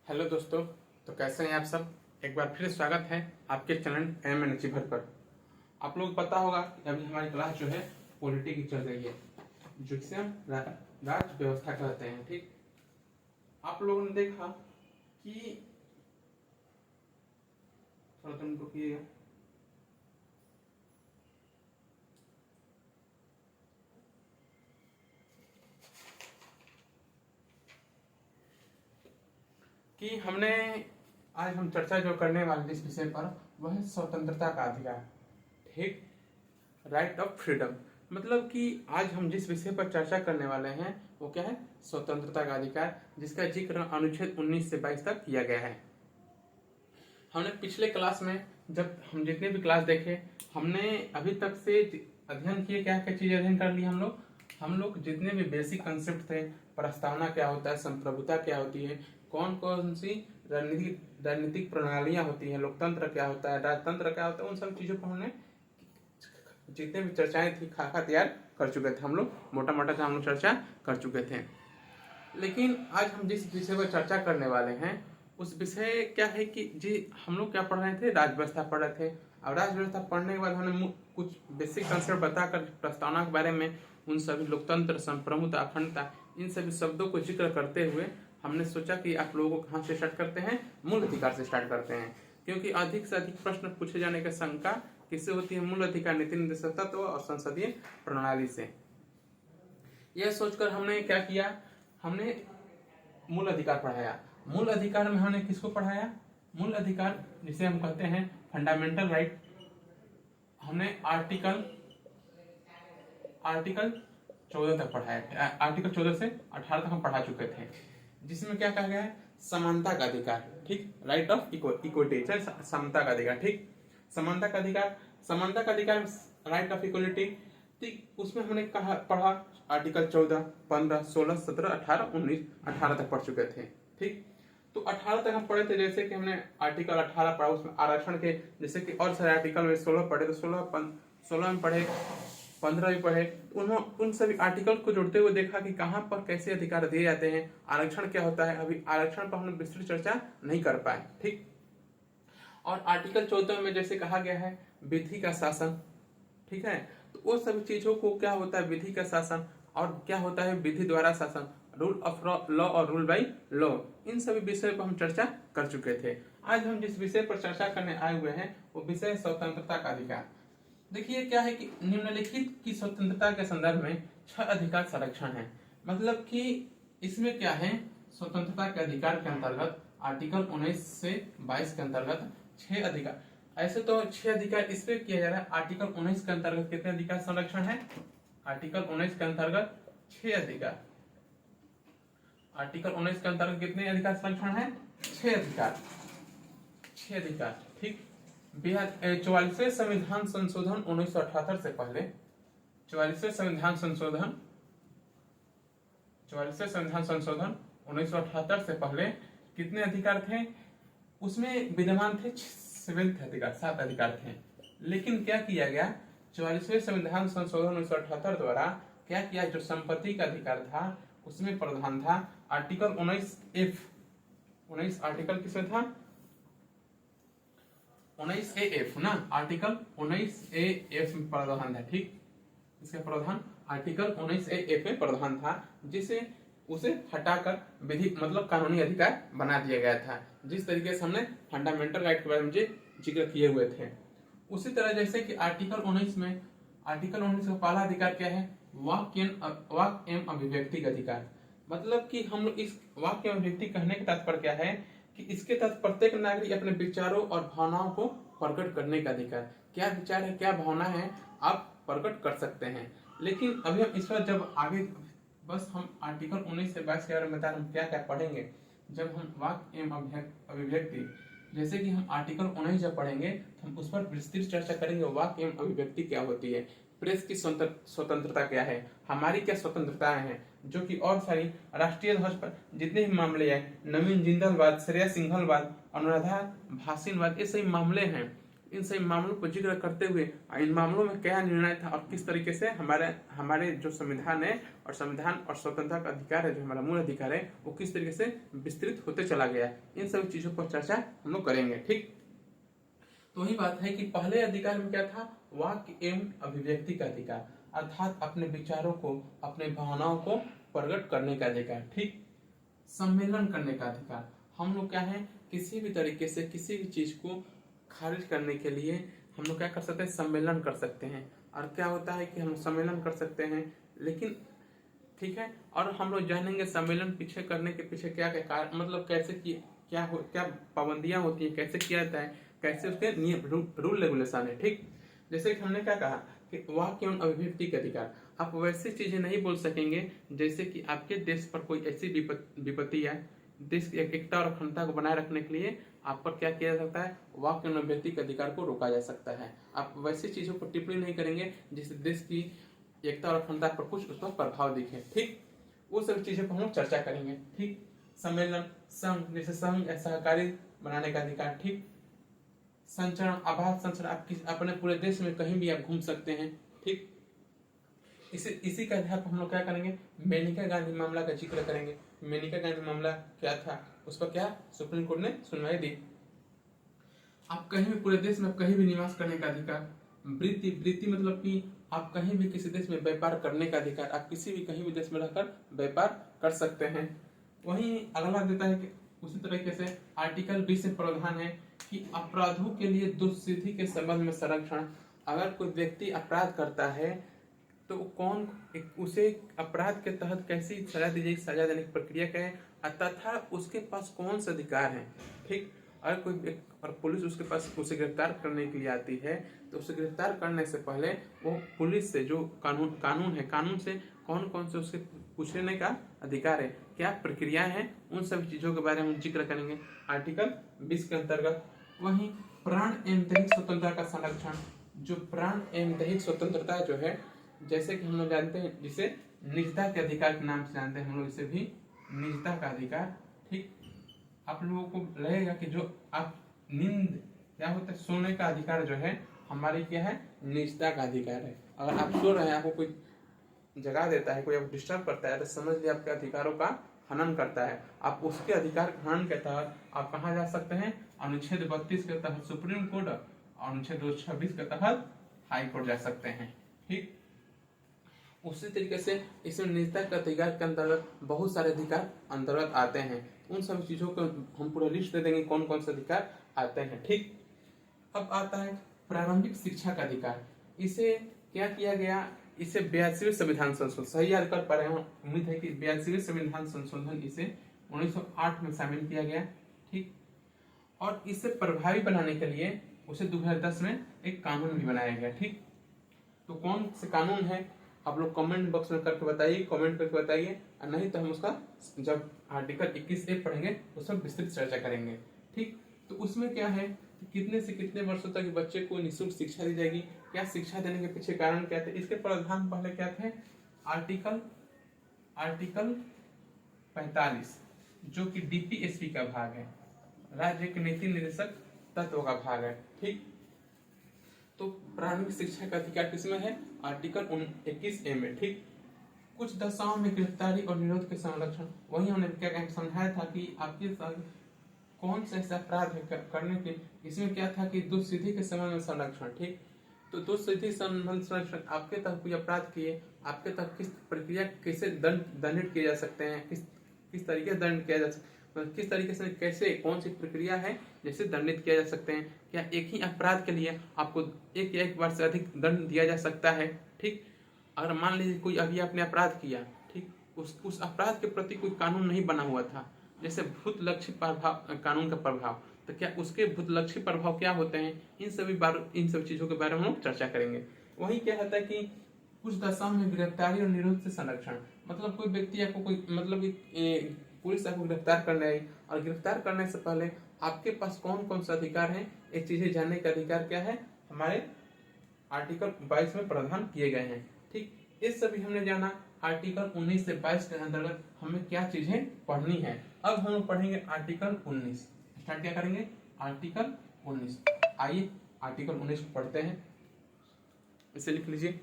Hello दोस्तों। तो कैसे हैं आप सब। एक बार फिर स्वागत है आपके चैनल एम एन अचीवर पर। आप लोग पता होगा कि अभी हमारी क्लास जो है पॉलिटी की चल रही है, जिसे हम राज्य व्यवस्था कहते हैं। ठीक, आप लोगों ने देखा कि थोड़ा तुम रुकिएगा। कि हमने आज हम चर्चा जो करने वाले जिस विषय पर वह है स्वतंत्रता का अधिकार। ठीक, राइट ऑफ फ्रीडम। मतलब कि आज हम जिस विषय पर चर्चा करने वाले हैं वो क्या है, स्वतंत्रता का अधिकार, जिसका जिक्र अनुच्छेद 19 से 22 तक किया गया है। हमने पिछले क्लास में जब हम जितने भी क्लास देखे, हमने अभी तक से अध्ययन किए, क्या क्या चीजें अध्ययन कर ली हम लोग जितने भी बेसिक कंसेप्ट थे, प्रस्तावना क्या होता है, संप्रभुता क्या होती है, कौन कौन सी राजनीतिक प्रणालियां होती है, लोकतंत्र क्या होता है, राजतंत्र क्या होता है, उन सब चीजों को हमने जितने भी चर्चाएं थी खाका तैयार कर चुके थे। हम लोग मोटा मोटा हम लोग चर्चा कर चुके थे। लेकिन आज हम जिस विषय पर चर्चा करने वाले हैं उस विषय क्या है कि जी हम लोग क्या पढ़ रहे थे, राज व्यवस्था पढ़ रहे थे। अब राज व्यवस्था पढ़ने के बाद हमने कुछ बेसिक कंसेप्ट बताकर प्रस्तावना के बारे में, उन सभी लोकतंत्र, संप्रभुता, अखंडता, इन सभी शब्दों को जिक्र करते हुए हमने सोचा कि आप लोगों को कहाँ से स्टार्ट करते हैं, मूल अधिकार से स्टार्ट करते हैं। क्योंकि अधिक से अधिक प्रश्न पूछे जाने की शंका किससे होती है, मूल अधिकार, नीति निर्देशक तत्व और संसदीय प्रणाली से। यह सोचकर हमने क्या किया, हमने मूल अधिकार पढ़ाया। मूल अधिकार में हमने किसको पढ़ाया, मूल अधिकार जिसे हम कहते हैं फंडामेंटल राइट। हमने आर्टिकल 14 तक पढ़ाया, आर्टिकल 14 से 18 तक हम पढ़ा चुके थे, जिसमें क्या कहा गया है, समानता का अधिकार। ठीक, राइट ऑफ इक्विटी, समता का अधिकार। ठीक, समानता का अधिकार, समानता का अधिकार, राइट ऑफ इक्वलिटी। ठीक, उसमें हमने कहा पढ़ा आर्टिकल 14, 15, 16, 17, 18, 19, 18 तक पढ़ चुके थे। ठीक, तो 18 तक हम पढ़े थे। जैसे कि हमने आर्टिकल 18 पढ़ा, उसमें आरक्षण के जैसे कि और सारे आर्टिकल में 16 पढ़े, तो 16 में पढ़े, 15 भी पढ़े। उन सभी आर्टिकल को जोड़ते हुए देखा कि कहाँ पर कैसे अधिकार दिए जाते हैं, आरक्षण क्या होता है। अभी आरक्षण पर हमने विस्तृत चर्चा नहीं कर पाए। ठीक, और आर्टिकल 14 में जैसे कहा गया है विधि का शासन। ठीक है, तो वो सभी चीजों को क्या होता है, विधि का शासन, और क्या होता है विधि द्वारा शासन, रूल ऑफ लॉ और रूल बाई लॉ। इन सभी विषय पर हम चर्चा कर चुके थे। आज हम जिस विषय पर चर्चा करने आए हुए हैं वो विषय स्वतंत्रता का अधिकार। देखिए क्या है कि निम्नलिखित की स्वतंत्रता के संदर्भ में 6 अधिकार संरक्षण है। मतलब कि इसमें क्या है, स्वतंत्रता के अधिकार के अंतर्गत आर्टिकल 19 से 22 के अंतर्गत 6 अधिकार। ऐसे तो 6 अधिकार इस पे किया जा रहा है। आर्टिकल 19 के अंतर्गत कितने अधिकार संरक्षण है, आर्टिकल 19 के अंतर्गत 6 अधिकार। आर्टिकल 19 के अंतर्गत कितने अधिकार संरक्षण है, 6 अधिकार, 6 अधिकार। ठीक, 44वें संविधान संशोधन 1978 से पहले, 44वें संविधान संशोधन 1978 से पहले कितने अधिकार थे, उसमें विद्यमान थे 7 अधिकार, 7 अधिकार थे। लेकिन क्या किया गया, 44वें संविधान संशोधन 1978 द्वारा क्या किया, जो संपत्ति का अधिकार था उसमें प्रावधान था आर्टिकल 19F, 19 आर्टिकल किसमें था, 19AF ना, आर्टिकल 19AF में प्रावधान था। ठीक, इसका प्रावधान आर्टिकल 19AF में प्रावधान था, जिसे उसे हटाकर विधि मतलब कानूनी अधिकार बना दिया गया था, जिस तरीके से हमने फंडामेंटल राइट के बारे में जिक्र किए हुए थे। उसी तरह जैसे कि आर्टिकल 19 में, आर्टिकल 19 का पहला अधिकार क्या है, वाक्य एवं अभिव्यक्ति का अधिकार। मतलब कि हम लोग इस वाक्य एवं अभिव्यक्ति कहने का तात्पर्य क्या है कि इसके तहत प्रत्येक नागरिक अपने विचारों और भावनाओं को प्रकट करने का अधिकार। क्या विचार है, क्या भावना है, आप प्रकट कर सकते हैं। लेकिन अभी हम इस पर जब आगे, बस हम आर्टिकल 19 से 22 के बारे में बता रहे हैं, क्या क्या पढ़ेंगे जब हम वाक्य एवं अभिव्यक्ति, जैसे कि हम आर्टिकल 19 जब पढ़ेंगे तो हम उस पर विस्तृत चर्चा करेंगे, वाक्य एवं अभिव्यक्ति क्या होती है, प्रेस की स्वतंत्रता क्या है, हमारी क्या स्वतंत्रताएं हैं, जो कि और सारी राष्ट्रीय ध्वज पर जितने भी मामले हैं, नवीन जिंदलवाद, श्रेया सिंघलवाद, अनुराधा भासीनवाद, ये सभी मामले हैं इन सभी मामलों पर जिक्र करते हुए इन मामलों में क्या निर्णय था और किस तरीके से हमारे हमारे जो संविधान है और संविधान और स्वतंत्रता का अधिकार है, जो हमारा मूल अधिकार है, वो किस तरीके से विस्तृत होते चला गया, इन सभी चीजों पर चर्चा हम लोग करेंगे। ठीक, तो वही बात है कि पहले अधिकार में क्या था, वाक्य एवं अभिव्यक्ति का अधिकार, अर्थात अपने विचारों को, अपने भावनाओं को प्रकट करने का अधिकार। ठीक, सम्मेलन करने का अधिकार, हम लोग क्या है, किसी भी तरीके से किसी भी चीज को खारिज करने के लिए हम लोग क्या कर सकते हैं, सम्मेलन कर सकते हैं। और क्या होता है कि हम सम्मेलन कर सकते हैं, लेकिन ठीक है, और हम लोग जानेंगे सम्मेलन पीछे करने के पीछे क्या क्या मतलब कैसे क्या पाबंदियां होती है, कैसे किया जाता है, कैसे उसके नियम रूल रेगुलेशन है। ठीक, जैसे कि हमने क्या कहा कि वाक्य एवं अभिव्यक्ति का अधिकार, आप वैसी चीजें नहीं बोल सकेंगे जैसे कि आपके देश पर कोई ऐसी विपत्ति आए, देश की एकता और अखंडता को बनाए रखने के लिए आप पर क्या किया जा सकता है, वाक्य एवं अभिव्यक्ति के अधिकार को रोका जा सकता है। आप वैसी चीजों पर टिप्पणी नहीं करेंगे जिससे देश की एकता और अखंडता पर कुछ उस पर प्रभाव दिखे। ठीक, वो सभी चीजों पर हम लोग चर्चा करेंगे। ठीक, सम्मेलन, संघ, जैसे संघ या सहकारी बनाने का अधिकार। ठीक, संचरण, आभास संचरण, आप अपने पूरे देश में कहीं भी आप घूम सकते हैं। ठीक, इसी के आधार पर हम लोग क्या करेंगे, मेनका गांधी मामला का जिक्र करेंगे। मेनका गांधी मामला क्या था, उस पर क्या सुप्रीम कोर्ट ने सुनवाई दी। आप कहीं भी पूरे देश में कहीं भी निवास करने का अधिकार। वृत्ति मतलब कि आप कहीं भी किसी देश में व्यापार करने का अधिकार, आप किसी भी कहीं भी देश में रहकर व्यापार कर सकते हैं। वहीं अगला देता है कि उसी तरीके से आर्टिकल 20 से प्रावधान है कि अपराधों के लिए दुष्सिद्धि के संबंध में संरक्षण। अगर कोई व्यक्ति अपराध करता है तो कौन उसे अपराध के तहत कैसी सजा दी जाएगी, सजा देने की प्रक्रिया क्या है, तथा उसके पास कौन से अधिकार हैं। ठीक, अगर कोई और पुलिस उसके पास उसे गिरफ्तार करने के लिए आती है तो उसे गिरफ्तार करने से पहले वो पुलिस से जो कानून है, कानून से कौन कौन से उसके पूछने का अधिकार है, क्या प्रक्रियाएं हैं, उन सभी चीजों के बारे में जिक्र करेंगे आर्टिकल 20 के अंतर्गत। वहीं प्राण एवं दैहिक स्वतंत्रता का संरक्षण, जो प्राण एवं दैहिक स्वतंत्रता जो है, जैसे कि हम लोग जानते हैं जिसे निजता के अधिकार के नाम से जानते हैं हम लोग, इसे भी निजता का अधिकार। ठीक, आप लोगों को लगेगा कि जो आप नींद क्या होता है, सोने का अधिकार जो है हमारी क्या है, निजता का अधिकार है। अगर आप सो रहे हैं, आपको कोई जगा देता है, कोई आपको डिस्टर्ब करता है, तो समझ लिया आपके अधिकारों का हनन करता है। आप उसके अधिकार हनन के तहत आप कहाँ जा सकते हैं, अनुच्छेद 32 के तहत सुप्रीम कोर्ट और अनुच्छेद 226 के तहत हाई कोर्ट जा सकते हैं। ठीक, उसी तरीके से इसमें निजता के अधिकार के अंतर्गत बहुत सारे अधिकार अंतर्गत आते हैं। उन सभी चीजों को हम पूरा लिस्ट दे देंगे कौन कौन से अधिकार आते हैं। ठीक, अब आता है प्रारंभिक शिक्षा का अधिकार। इसे क्या किया गया, इसे 82वें संविधान संशोधन, सही याद कर पा रहे हैं, उम्मीद है कि 82वें संविधान संशोधन इसे 1908 में शामिल किया गया। ठीक, और इसे प्रभावी बनाने के लिए उसे 2010 में एक कानून भी बनाया गया। ठीक, तो कौन से कानून है आप लोग कमेंट बॉक्स में करके बताइए, कमेंट करके बताइए, और नहीं तो हम उसका जब आर्टिकल 21A पढ़ेंगे उस पर विस्तृत चर्चा करेंगे। ठीक, तो उसमें क्या है कि कितने से कितने वर्षों तक बच्चे को निःशुल्क शिक्षा दी जाएगी, क्या शिक्षा देने के पीछे कारण क्या थे, इसके प्रावधान पहले क्या थे, आर्टिकल 45 जो कि DPSP का भाग है, राज्य के नीति निर्देशक तत्व का भाग है। ठीक, तो प्रारंभिक शिक्षा का अधिकार किसमें है, आर्टिकल 21A में। ठीक, कुछ दशाओं में गिरफ्तारी और निरोध के संरक्षण, वही हमने क्या समझाया था कि आपके साथ कौन से ऐसे अपराध है करने के, इसमें क्या था कि दुष्सिद्धि के संबंध में संरक्षण। ठीक, तो दुष्सिद्धि संबंध संरक्षण, आपके तक कोई अपराध किए, आपके तक किस प्रक्रिया कैसे दंडित किए जा सकते हैं, किस तरीके से दंड किया जा सकता है, किस तरीके से कैसे कौन सी प्रक्रिया है जैसे दंडित किया जा सकते हैं, क्या एक ही अपराध के लिए आपको एक या एक बार से अधिक दंड दिया जा सकता है। ठीक, अगर मान लीजिए कोई अभी आपने अपराध किया, ठीक, उस अपराध के प्रति कोई कानून नहीं बना हुआ था, जैसे भूत लक्ष्य प्रभाव, कानून का प्रभाव, तो क्या उसके भूत लक्ष्य प्रभाव क्या होते हैं, इन सभी चीजों के बारे में हम चर्चा करेंगे। वही क्या होता है कि कुछ दशाओं में गिरफ्तारी और निरोध से संरक्षण, मतलब कोई व्यक्ति आपको कोई मतलब पुलिस आपको गिरफ्तार करने आई और गिरफ्तार करने से पहले आपके पास कौन कौन सा अधिकार है, एक चीजें जानने का अधिकार क्या है, हमारे आर्टिकल 22 में प्रावधान किए गए हैं। ठीक, इस सभी हमने जाना। आर्टिकल 19 से 22 के अंतर्गत हमें क्या चीजें पढ़नी है। अब हम पढ़ेंगे आर्टिकल 19। स्टार्ट क्या करेंगे, आर्टिकल 19। आइए आर्टिकल 19 को पढ़ते हैं, इसे लिख लीजिए।